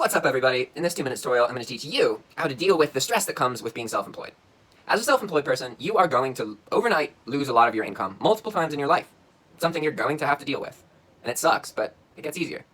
What's up, everybody? In this 2-minute tutorial, I'm going to teach you how to deal with the stress that comes with being self-employed. As a self-employed person, you are going to overnight lose a lot of your income multiple times in your life. It's something you're going to have to deal with. And it sucks, but it gets easier.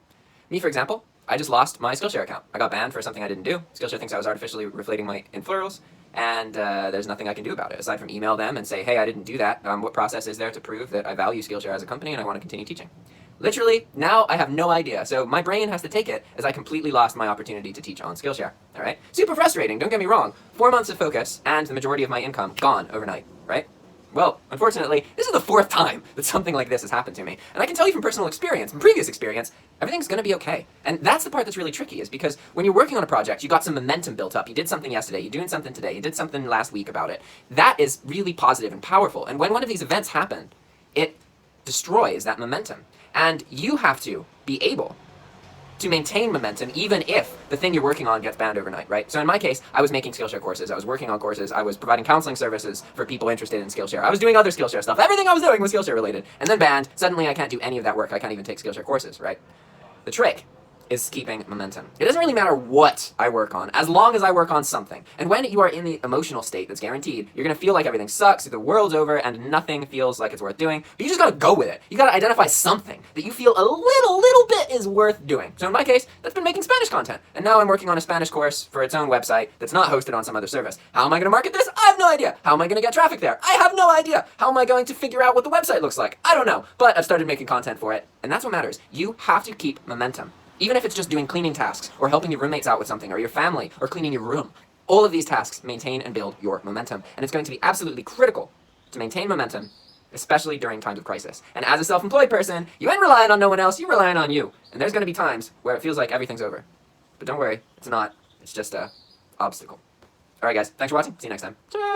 Me, for example, I just lost my Skillshare account. I got banned for something I didn't do. Skillshare thinks I was artificially reflating my influrals, and there's nothing I can do about it, aside from email them and say, hey, I didn't do that. What process is there to prove that I value Skillshare as a company and I want to continue teaching? Literally, now I have no idea, so my brain has to take it as I completely lost my opportunity to teach on Skillshare, alright? Super frustrating, don't get me wrong. 4 months of focus and the majority of my income gone overnight, right? Well, unfortunately, this is the 4th time that something like this has happened to me. And I can tell you from personal experience, from previous experience, everything's gonna be okay. And that's the part that's really tricky, is because when you're working on a project, you got some momentum built up. You did something yesterday, you're doing something today, you did something last week about it. That is really positive and powerful. And when one of these events happen, it destroys that momentum. And you have to be able to maintain momentum even if the thing you're working on gets banned overnight, right? So in my case, I was making Skillshare courses, I was working on courses, I was providing counseling services for people interested in Skillshare, I was doing other Skillshare stuff, everything I was doing was Skillshare related, and then banned. Suddenly I can't do any of that work, I can't even take Skillshare courses, right? The trick is keeping momentum. It doesn't really matter what I work on, as long as I work on something. And when you are in the emotional state that's guaranteed, you're gonna feel like everything sucks, the world's over, and nothing feels like it's worth doing, but you just gotta go with it. You gotta identify something that you feel a little bit is worth doing. So in my case, that's been making Spanish content. And now I'm working on a Spanish course for its own website that's not hosted on some other service. How am I gonna market this? I have no idea. How am I gonna get traffic there? I have no idea. How am I going to figure out what the website looks like? I don't know. But I've started making content for it, and that's what matters. You have to keep momentum. Even if it's just doing cleaning tasks, or helping your roommates out with something, or your family, or cleaning your room. All of these tasks maintain and build your momentum. And it's going to be absolutely critical to maintain momentum, especially during times of crisis. And as a self-employed person, you ain't relying on no one else, you're relying on you. And there's going to be times where it feels like everything's over. But don't worry, it's not. It's just a obstacle. Alright guys, thanks for watching. See you next time. Ciao!